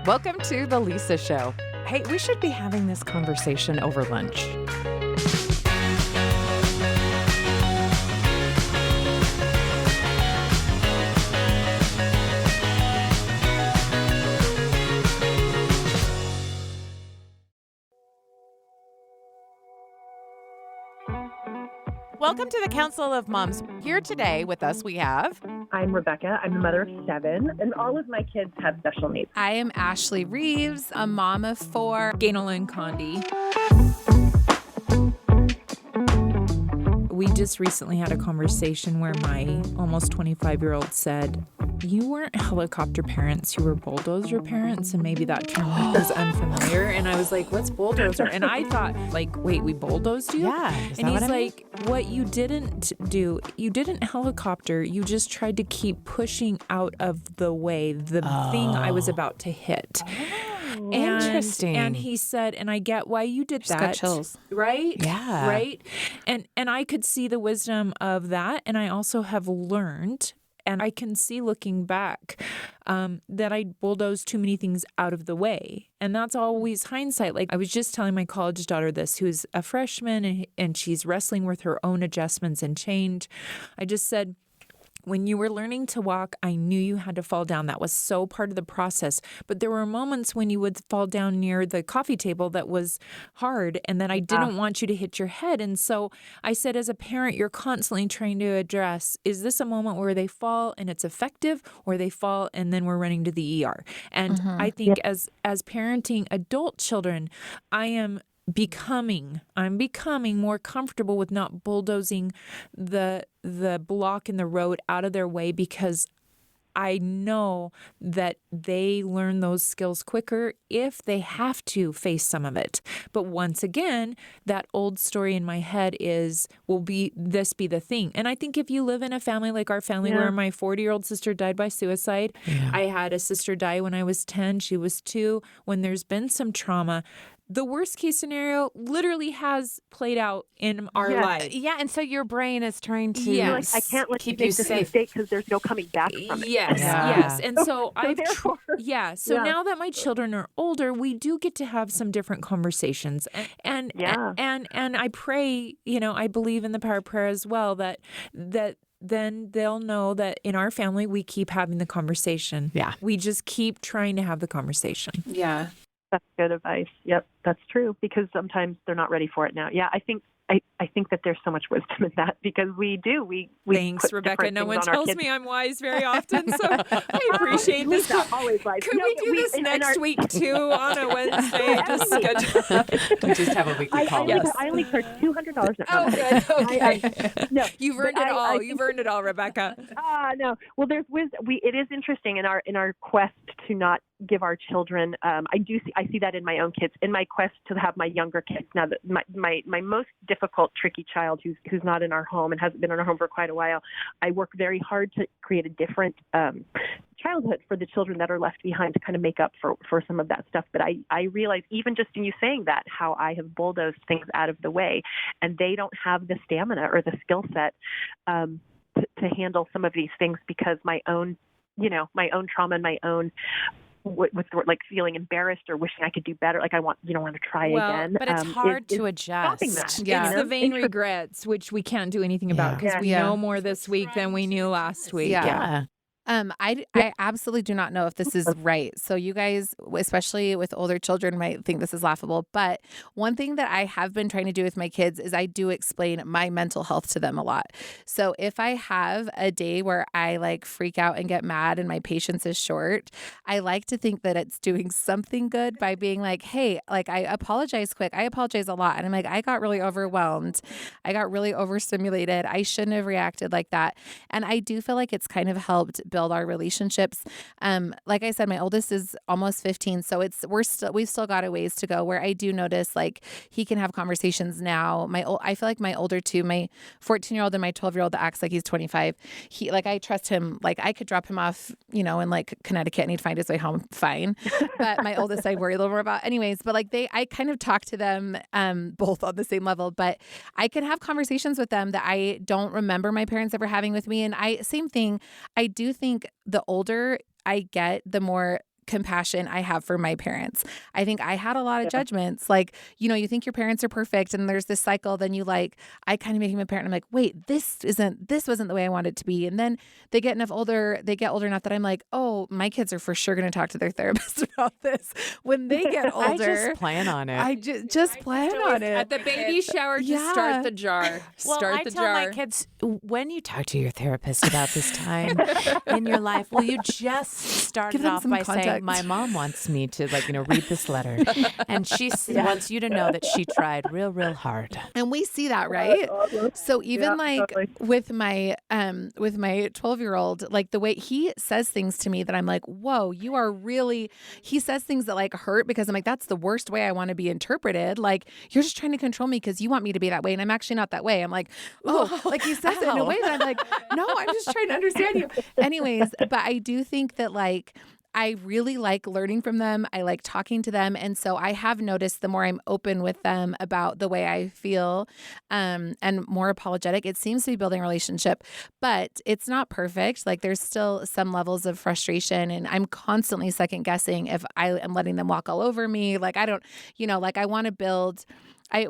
Welcome to The Lisa Show. Hey, we should be having this conversation over lunch. Welcome to the Council of Moms. Here today with us we have... I'm Rebecca. I'm the mother of 7, and all of my kids have special needs. I am Ashley Reeves, a mom of 4. Ganel-Lyn, Condie. We just recently had a conversation where my almost 25-year-old said, you weren't helicopter parents, you were bulldozer parents, and maybe that term was unfamiliar. And I was like, what's bulldozer? And I thought, like, wait, we bulldozed you? Yeah. And he's like, what you didn't do, you didn't helicopter, you just tried to keep pushing out of the way the thing I was about to hit. Interesting. And he said, and I get why you did Just that. got chills. Right? Yeah. Right? And I could see the wisdom of that. And I also have learned, and I can see looking back, that I bulldozed too many things out of the way. And that's always hindsight. Like I was just telling my college daughter this, who's a freshman, and she's wrestling with her own adjustments and change. I just said, when you were learning to walk, I knew you had to fall down. That was so part of the process. But there were moments when you would fall down near the coffee table that was hard, and then I didn't want you to hit your head. And so I said, as a parent, you're constantly trying to address, is this a moment where they fall and it's effective, or they fall and then we're running to the ER? And I think as parenting adult children, I'm becoming more comfortable with not bulldozing the block in the road out of their way, because I know that they learn those skills quicker if they have to face some of it. But once again, that old story in my head is, will this be the thing? And I think if you live in a family like our family, where my 40-year-old sister died by suicide, I had a sister die when I was 10, she was 2, when there's been some trauma, the worst case scenario literally has played out in our life. Yeah, and so your brain is trying to Like, I can't let keep you you make this safe mistake because there's no coming back from it. Yes. And so therefore, now that my children are older, we do get to have some different conversations. And I pray, I believe in the power of prayer as well, that then they'll know that in our family, we keep having the conversation. Yeah. We just keep trying to have the conversation. Yeah. That's good advice. Yep, that's true, because sometimes they're not ready for it now. Yeah, I think that there's so much wisdom in that, because we Thanks, put Rebecca. No one on our tells kids. me I'm wise very often, so I appreciate this. Lisa, always wise. Could we do this next week too on a Wednesday? Just schedule. We just have a weekly call. I only charge $200. Oh, good. Okay. No, You've earned it all. You've earned it all, Rebecca. No. Well, there's wisdom. It is interesting in our quest to not give our children. I see that in my own kids. In my quest to have my younger kids. Now, that my most difficult, tricky child, who's not in our home and hasn't been in our home for quite a while, I work very hard to create a different childhood for the children that are left behind, to kind of make up for some of that stuff. But I realize, even just in you saying that, how I have bulldozed things out of the way, and they don't have the stamina or the skill set to handle some of these things, because my own trauma and my own what's the word, like feeling embarrassed or wishing I could do better. Like I want to try again. But it's hard to adjust. It's the vain regrets, which we can't do anything about, because we know more this week than we knew last week. Yeah. I absolutely do not know if this is right. So you guys, especially with older children, might think this is laughable. But one thing that I have been trying to do with my kids is I do explain my mental health to them a lot. So if I have a day where I like freak out and get mad and my patience is short, I like to think that it's doing something good by being like, hey, like I apologize quick. I apologize a lot. And I'm like, I got really overwhelmed. I got really overstimulated. I shouldn't have reacted like that. And I do feel like it's kind of helped build our relationships. Like I said, my oldest is almost 15. So we've still got a ways to go, where I do notice like he can have conversations now. I feel like my older two, my 14-year-old and my 12-year-old that acts like he's 25. I trust him. Like I could drop him off, in like Connecticut and he'd find his way home fine. But my oldest, I worry a little more about anyways, but like I kind of talk to them, both on the same level, but I can have conversations with them that I don't remember my parents ever having with me. And same thing. I do think the older I get, the more compassion I have for my parents. I think I had a lot of judgments. Like, you think your parents are perfect and there's this cycle, then I kind of became a parent. I'm like, wait, this wasn't the way I wanted it to be. And then they get older enough that I'm like, oh, my kids are for sure going to talk to their therapist about this when they get older. I just plan on it. I just plan on it. At the baby shower, just start the jar. I tell my kids, when you talk to your therapist about this time in your life, will you just start it off by saying, my mom wants me to read this letter, and she wants you to know that she tried real, real hard. And we see that, right? So even with my 12-year-old, like the way he says things to me that I'm like, whoa, you are really, he says things that like hurt because I'm like, that's the worst way I want to be interpreted. Like, you're just trying to control me because you want me to be that way. And I'm actually not that way. I'm like, oh, like he says it in a way that I'm like, no, I'm just trying to understand you. Anyways, but I do think that I really like learning from them. I like talking to them. And so I have noticed the more I'm open with them about the way I feel, and more apologetic, it seems to be building a relationship, but it's not perfect. Like there's still some levels of frustration, and I'm constantly second guessing if I am letting them walk all over me. Like I don't, I want to build.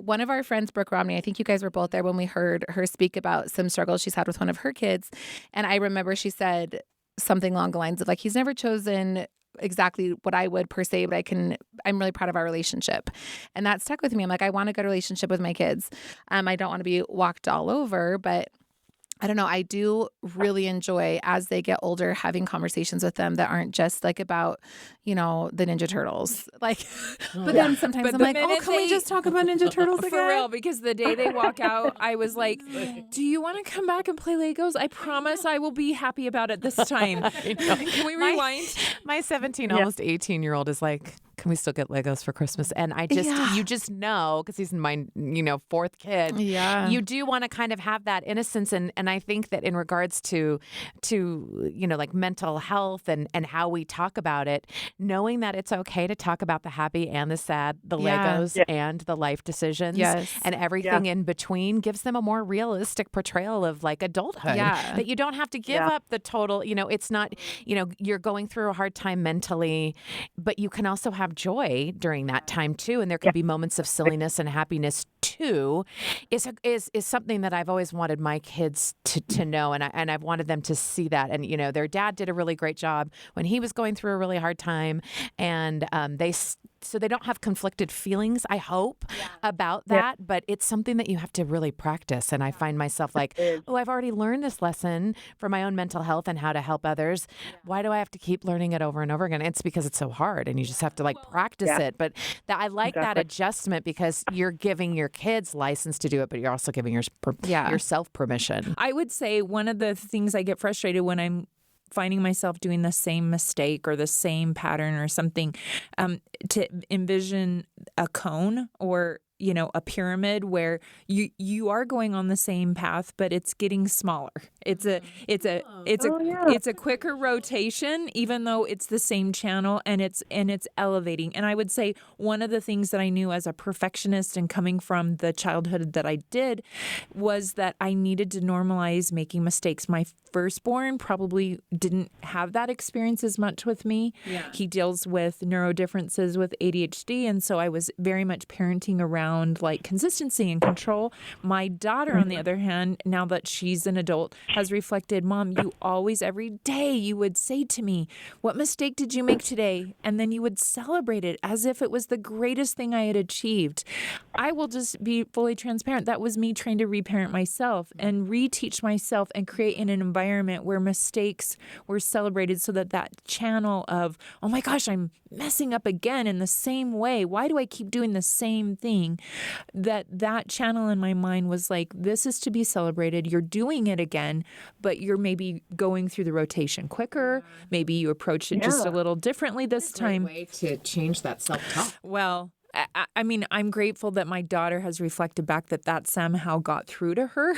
One of our friends, Brooke Romney, I think you guys were both there when we heard her speak about some struggles she's had with one of her kids. And I remember she said something along the lines of like, he's never chosen exactly what I would per se, but I'm really proud of our relationship. And that stuck with me. I'm like, I want a good relationship with my kids. I don't want to be walked all over, but I don't know. I do really enjoy, as they get older, having conversations with them that aren't just like about, the Ninja Turtles. Like, but then sometimes I'm like, oh, can we just talk about Ninja Turtles again? For real, because the day they walk out, I was like, do you want to come back and play Legos? I promise I will be happy about it this time. Can we rewind? My 17, almost 18-year-old is like, can we still get Legos for Christmas? And you just know, because he's my, fourth kid. Yeah. You do want to kind of have that innocence. And I think that in regards to like mental health and how we talk about it, knowing that it's okay to talk about the happy and the sad, the Legos and the life decisions and everything in between gives them a more realistic portrayal of like adulthood. Yeah. That you don't have to give up the total, it's not, you're going through a hard time mentally, but you can also have joy during that time too. And there can be moments of silliness and happiness too, is something that I've always wanted my kids to know. And I've wanted them to see that. And, their dad did a really great job when he was going through a really hard time. And so they don't have conflicted feelings, I hope, about that. But it's something that you have to really practice. And I find myself like, oh, I've already learned this lesson for my own mental health and how to help others. Why do I have to keep learning it over and over again? It's because it's so hard and you just have to like practice it. But I like that adjustment because you're giving your kids license to do it, but you're also giving yourself permission. I would say one of the things I get frustrated when I'm finding myself doing the same mistake or the same pattern or something, to envision a cone or a pyramid where you are going on the same path, but it's getting smaller. It's a quicker rotation, even though it's the same channel, and it's elevating. And I would say one of the things that I knew as a perfectionist and coming from the childhood that I did was that I needed to normalize making mistakes. My firstborn probably didn't have that experience as much with me. Yeah. He deals with neurodifferences with ADHD, and so I was very much parenting around like consistency and control. My daughter, on the other hand, now that she's an adult, has reflected, Mom, you always, every day, you would say to me, what mistake did you make today? And then you would celebrate it as if it was the greatest thing I had achieved. I will just be fully transparent. That was me trying to reparent myself and reteach myself and create an environment where mistakes were celebrated so that channel of, oh my gosh, I'm messing up again in the same way. Why do I keep doing the same thing? doing, that channel in my mind was like, this is to be celebrated. You're doing it again, but you're maybe going through the rotation quicker. Maybe you approach it just a little differently this time. Way to change that self-talk. Well, I mean, I'm grateful that my daughter has reflected back that somehow got through to her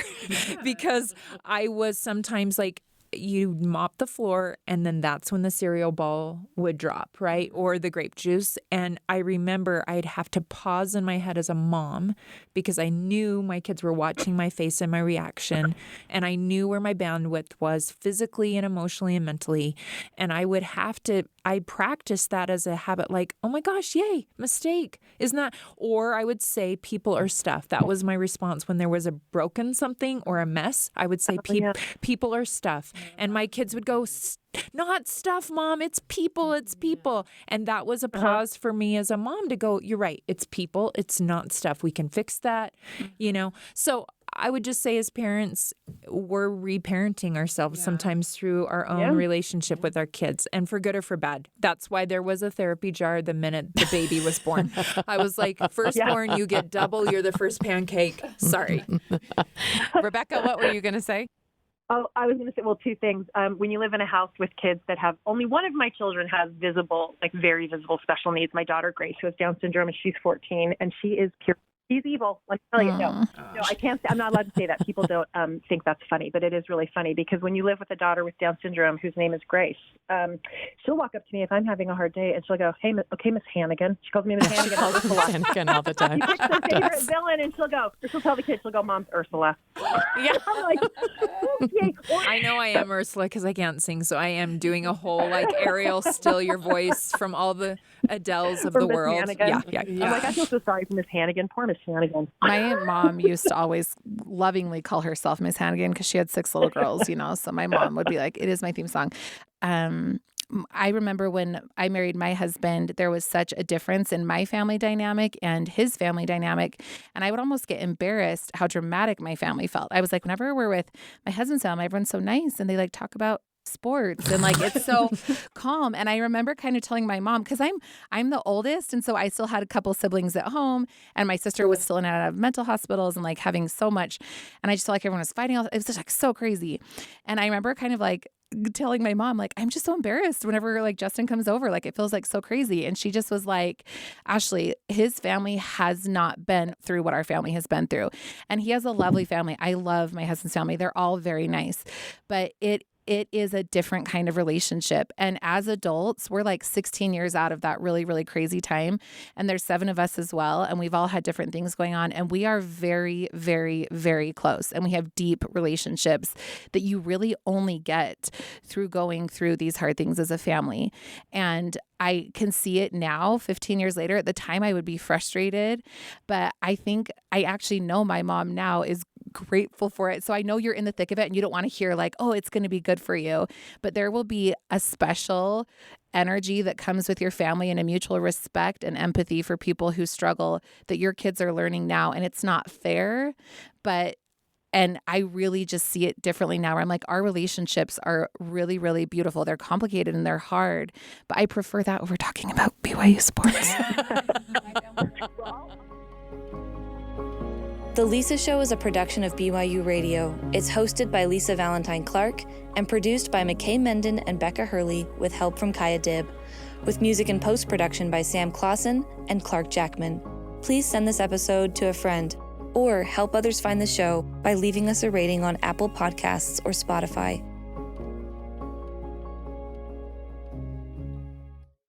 because I was sometimes like, you mop the floor and then that's when the cereal ball would drop, right? Or the grape juice. And I remember I'd have to pause in my head as a mom because I knew my kids were watching my face and my reaction. And I knew where my bandwidth was physically and emotionally and mentally. And I practiced that as a habit, like, oh my gosh, yay, mistake. Isn't that? Or I would say people are stuff. That was my response when there was a broken something or a mess. I would say people are stuff. And my kids would go, not stuff, Mom, it's people, it's people. And that was a pause for me as a mom to go, you're right, it's people, it's not stuff. We can fix that, So I would just say as parents, we're reparenting ourselves sometimes through our own relationship with our kids, and for good or for bad. That's why there was a therapy jar the minute the baby was born. I was like, firstborn, you get double. You're the first pancake. Sorry. Rebecca, what were you going to say? Oh, I was going to say, two things. When you live in a house with kids that have, only one of my children has visible, like very visible special needs. My daughter, Grace, who has Down syndrome, and she's 14, and she is pure. She's evil. Like, no, I can't say, I'm not allowed to say that. People don't think that's funny, but it is really funny because when you live with a daughter with Down syndrome, whose name is Grace, she'll walk up to me if I'm having a hard day and she'll go, hey, okay, Miss Hannigan. She calls me Miss Hannigan. Hannigan all the time. She picks her favorite villain and she'll tell the kids, she'll go, Mom's Ursula. Yeah. I'm like, okay. I know I am Ursula because I can't sing, so I am doing a whole like Ariel, still your voice from all the Adeles of the world. Hannigan. Yeah. I'm like, I feel so sorry for Miss Hannigan. Poor Miss Hannigan. My mom used to always lovingly call herself Miss Hannigan because she had 6 little girls, so my mom would be like, it is my theme song. I remember when I married my husband, there was such a difference in my family dynamic and his family dynamic. And I would almost get embarrassed how dramatic my family felt. I was like, whenever we're with my husband's family, everyone's so nice and they like talk about sports and like it's so calm. And I remember kind of telling my mom, because I'm the oldest, and so I still had a couple siblings at home, and my sister was still in and out of mental hospitals and like having so much, and I just felt like everyone was fighting. It was just like so crazy. And I remember kind of like telling my mom, like, I'm just so embarrassed whenever like Justin comes over, like it feels like so crazy. And she just was like, Ashley, his family has not been through what our family has been through, and he has a lovely family. I love my husband's family. They're all very nice, but it is a different kind of relationship. And as adults, we're like 16 years out of that really, really crazy time. And there's 7 of us as well. And we've all had different things going on. And we are very, very, very close. And we have deep relationships that you really only get through going through these hard things as a family. And I can see it now, 15 years later. At the time, I would be frustrated. But I think I actually know my mom now is grateful for it. So I know you're in the thick of it and you don't want to hear like, oh, it's going to be good for you. But there will be a special energy that comes with your family and a mutual respect and empathy for people who struggle that your kids are learning now. And it's not fair, and I really just see it differently now where I'm like, our relationships are really, really beautiful. They're complicated and they're hard, but I prefer that over talking about BYU sports. The Lisa Show is a production of BYU Radio. It's hosted by Lisa Valentine Clark and produced by McKay Menden and Becca Hurley with help from Kaya Dibb, with music and post-production by Sam Clausen and Clark Jackman. Please send this episode to a friend or help others find the show by leaving us a rating on Apple Podcasts or Spotify.